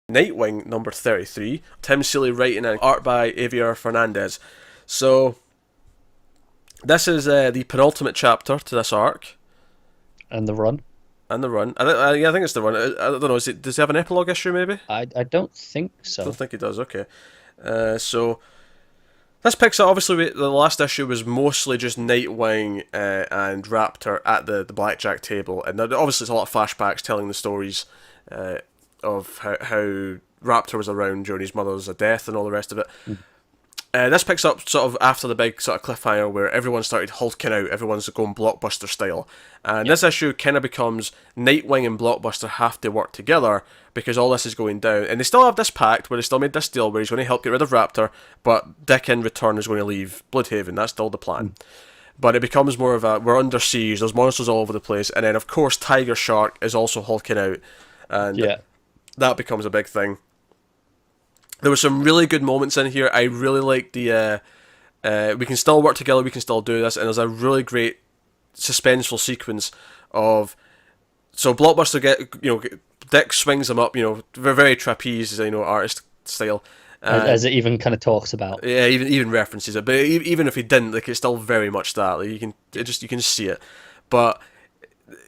Nightwing number 33. Tim Seeley writing and art by Javier Fernandez. So, this is the penultimate chapter to this arc. And the run. And the run. I think it's the run. I don't know. Does he have an epilogue issue, maybe? I don't think so. I don't think he does. Okay. So, this picks up, obviously, the last issue was mostly just Nightwing and Raptor at the blackjack table. And obviously it's a lot of flashbacks telling the stories of how Raptor was around during his mother's death and all the rest of it. This picks up sort of after the big sort of cliffhanger where everyone started hulking out, everyone's going blockbuster style. And this issue kind of becomes Nightwing and Blockbuster have to work together because all this is going down. And they still have this pact where they still made this deal where he's going to help get rid of Raptor, but Dick in return is going to leave Bloodhaven. That's still the plan. But it becomes more of a, we're under siege, there's monsters all over the place, and then of course Tiger Shark is also hulking out. And that becomes a big thing. There were some really good moments in here. I really like the we can still work together, we can still do this, and there's a really great suspenseful sequence of, so Blockbuster Dick swings him up, very trapeze, artist style. As it even kind of talks about. Yeah, even references it, but even if he didn't, like, it's still very much that. Like, you can see it. But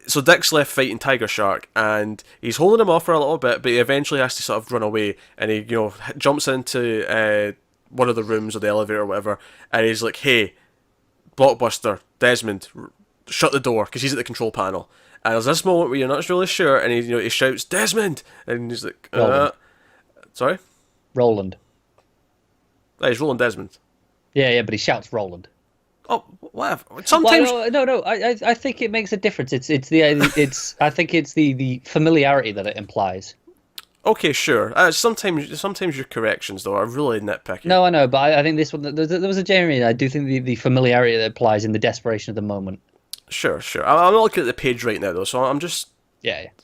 so Dick's left fighting Tiger Shark, and he's holding him off for a little bit, but he eventually has to sort of run away, and he jumps into one of the rooms or the elevator or whatever, and he's like, "Hey, Blockbuster, Desmond, shut the door," because he's at the control panel. And there's this moment where you're not really sure, and he shouts, "Desmond!" And he's like, sorry? Roland. Oh, he's Roland Desmond. Yeah, but he shouts Roland. Oh, whatever. Sometimes no. I think it makes a difference. I think it's the familiarity that it implies. Okay, sure. Sometimes your corrections though are really nitpicky. No, I know, but I think this one there was a genuine. I do think the familiarity that applies in the desperation of the moment. Sure. I'm not looking at the page right now though, so I'm just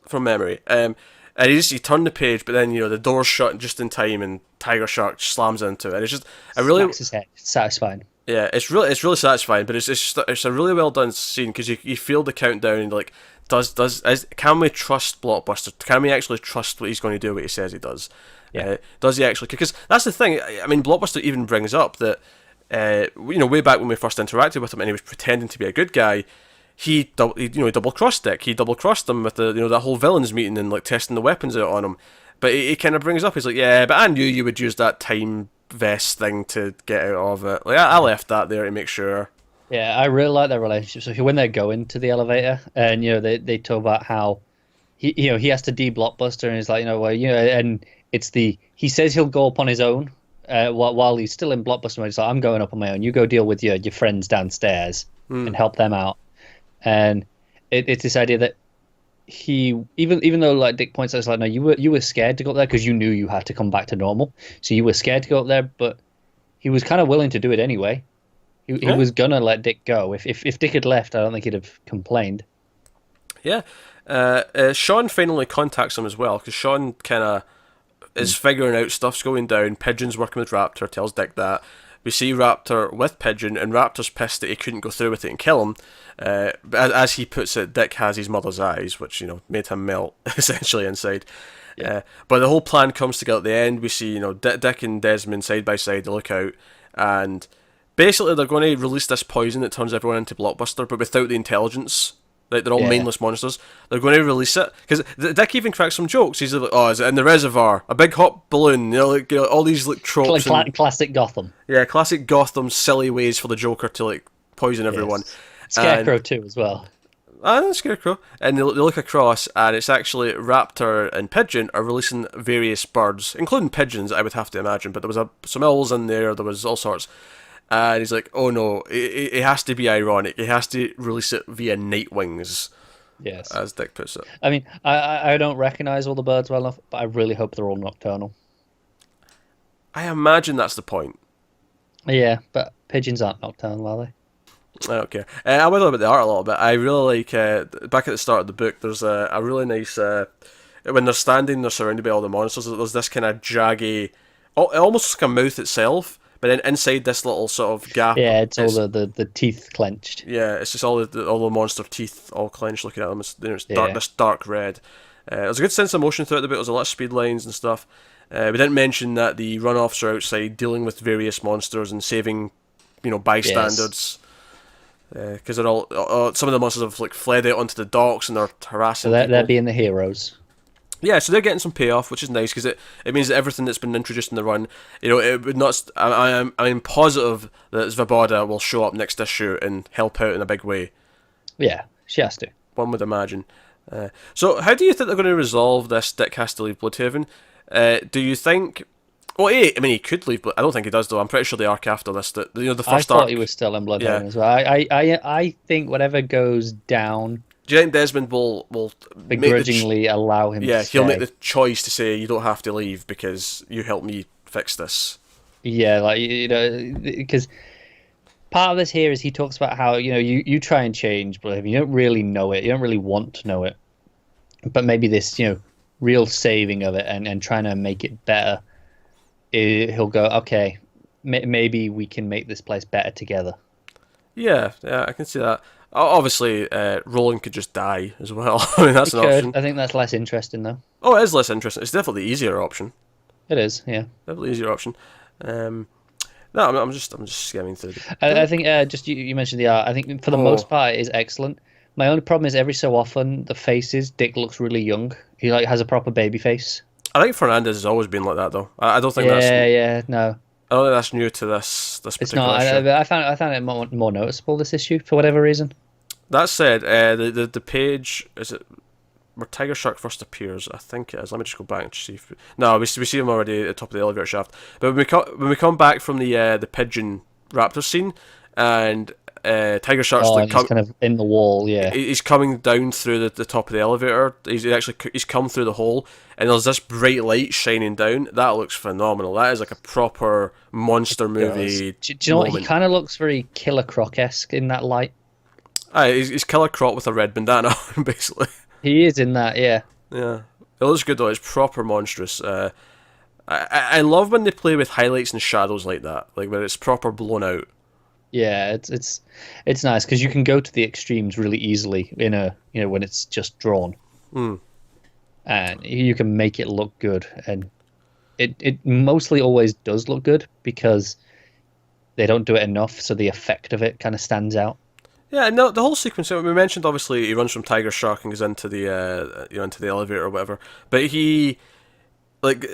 from memory. And he turned the page, but then the door's shut just in time, and Tiger Shark slams into it. And it's just smacks his head. It's satisfying. Yeah, it's really satisfying, but it's a really well done scene because you feel the countdown and like can we trust Blockbuster? Can we actually trust what he's going to do? What he says he does? Yeah. Does he actually? Because that's the thing. I mean, Blockbuster even brings up that way back when we first interacted with him and he was pretending to be a good guy. He double crossed Dick. He double crossed him with the that whole villains meeting and like testing the weapons out on him. But he kind of brings up, he's like, yeah, but I knew you would use that time vest thing to get out of it. Like I left that there to make sure. Yeah, I really like their relationship. So when they're going to the elevator, and they talk about how he has to de-Blockbuster, and he's like, and it's he says he'll go up on his own while he's still in Blockbuster mode. He's like, I'm going up on my own. You go deal with your friends downstairs and help them out. And it's this idea that he even though like Dick points out, it's like, no, you were scared to go up there because you knew you had to come back to normal, so you were scared to go up there, but he was kind of willing to do it anyway. He was gonna let Dick go. If Dick had left, I don't think he'd have complained. Yeah, Sean finally contacts him as well because Sean kind of is figuring out stuff's going down. Pigeon's working with Raptor, tells Dick that. We see Raptor with Pigeon, and Raptor's pissed that he couldn't go through with it and kill him. But as he puts it, Dick has his mother's eyes, which made him melt essentially inside. Yeah. But the whole plan comes together at the end. We see Dick and Desmond side by side. They look out, and basically they're going to release this poison that turns everyone into Blockbuster, but without the intelligence. Like, they're all mindless monsters. They're going to release it because Dick even cracks some jokes. He's like, "Oh, is it in the reservoir? A big hot balloon?" All these like tropes. Classic Gotham. Yeah, classic Gotham silly ways for the Joker to like poison everyone. Yes. Scarecrow too, as well. Scarecrow. And they look across, and it's actually Raptor and Pigeon are releasing various birds, including pigeons, I would have to imagine. But there was some owls in there. There was all sorts. And he's like, oh no, it has to be ironic. He has to release it via Nightwings. Yes. As Dick puts it. I mean, I don't recognise all the birds well enough, but I really hope they're all nocturnal. I imagine that's the point. Yeah, but pigeons aren't nocturnal, are they? I don't care. I went on about the art a little bit. I really like, back at the start of the book, there's a really nice, when they're standing, they're surrounded by all the monsters, there's this kind of jaggy, almost like a mouth itself, but then inside this little sort of gap... Yeah, it's all the teeth clenched. Yeah, it's just all the monster teeth all clenched looking at them. It's this dark red. There's a good sense of motion throughout the book. There's a lot of speed lines and stuff. We didn't mention that the runoffs are outside dealing with various monsters and saving, bystanders. Because they're all some of the monsters have like fled out onto the docks and they're harassing So people. they're being the heroes. Yeah, so they're getting some payoff, which is nice because it means that everything that's been introduced in the run, it would not. I'm positive that Svoboda will show up next issue and help out in a big way. Yeah, she has to. One would imagine. So, how do you think they're going to resolve this? Dick has to leave Bloodhaven. Do you think? Well, he could leave, but I don't think he does. Though I'm pretty sure the arc after this, the first I thought arc, he was still in Bloodhaven Yeah. as well. I think whatever goes down, do you think Desmond will begrudgingly allow him? Yeah, to stay? he'll make the choice to say you don't have to leave because you helped me fix this. Yeah, because part of this here is he talks about how you try and change Bloodhaven. You don't really know it. You don't really want to know it, but maybe this real saving of it and trying to make it better. He'll go, okay, maybe we can make this place better together. Yeah, I can see that. Obviously, Roland could just die as well. I mean, that's an option. I think that's less interesting, though. Oh, it is less interesting. It's definitely the easier option. It is, yeah. Definitely easier option. No, I'm just skimming through. I think just you mentioned the art. I think for the most part it is excellent. My only problem is every so often the faces, Dick looks really young. He has a proper baby face. I think Fernandez has always been like that, though. I don't think no. I don't think that's new to this particular It's not. issue. I found it more noticeable this issue for whatever reason. That said, the page, is it where Tiger Shark first appears? I think it is. Let me just go back and see. No, we see him already at the top of the elevator shaft. But when we come back from the pigeon raptor scene, and Tiger Shark's he's kind of in the wall. Yeah, he's coming down through the top of the elevator. He's come through the hole, and there's this bright light shining down. That looks phenomenal. That is like a proper monster movie. Do you know what? He kind of looks very Killer Croc-esque in that light. He's Killer Croc with a red bandana, basically. He is in that, yeah. Yeah, it looks good though. It's proper monstrous. I love when they play with highlights and shadows like that, like where it's proper blown out. Yeah, it's nice because you can go to the extremes really easily when it's just drawn, and you can make it look good, and it mostly always does look good because they don't do it enough, so the effect of it kind of stands out. Yeah, no, the whole sequence. We mentioned obviously he runs from Tiger Shark and goes into the into the elevator or whatever. But the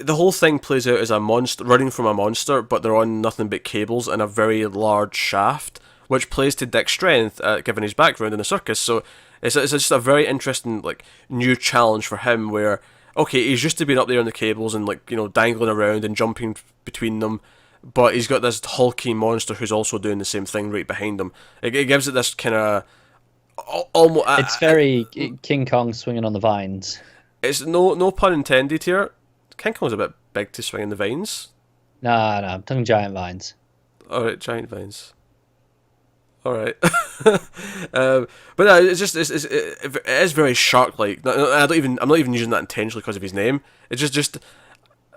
whole thing plays out as a monster running from a monster, but they're on nothing but cables and a very large shaft, which plays to Dick's strength, given his background in the circus. So it's just a very interesting new challenge for him. Where he's used to being up there on the cables and dangling around and jumping between them. But he's got this hulking monster who's also doing the same thing right behind him. It gives it this kind of almost. It's very King Kong swinging on the vines. It's no pun intended here. King Kong's a bit big to swing in the vines. No, I'm talking giant vines. All right, giant vines. All right, but no, it is very shark-like. I'm not even using that intentionally because of his name. It's just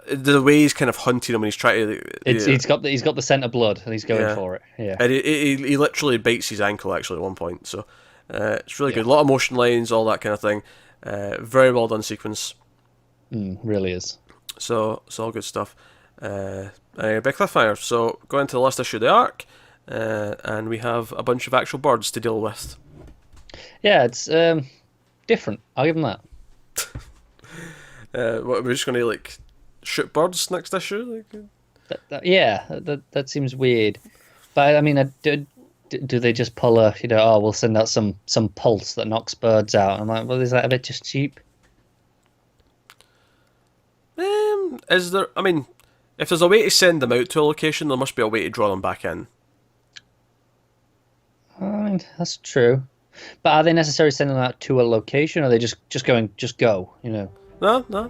the way he's kind of hunting him when he's trying to. He's got the scent of blood and he's going for it. Yeah, and he literally bites his ankle actually at one point. So it's really good. A lot of motion lines, all that kind of thing. Very well done sequence. Really is. So it's all good stuff. Big cliffhanger. So go into the last issue of the arc, and we have a bunch of actual birds to deal with. Yeah, it's different. I'll give them that. We're just going to shoot birds next issue? That seems weird. But I mean, do they just pull we'll send out some pulse that knocks birds out? I'm like, well, is that a bit just cheap? Is there? I mean, if there's a way to send them out to a location, there must be a way to draw them back in. I mean, that's true. But are they necessarily sending them out to a location, or are they just go? No,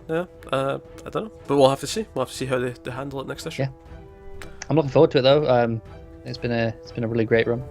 yeah. I don't know, but we'll have to see. We'll have to see how they handle it next issue. Yeah, I'm looking forward to it though. It's been a really great run.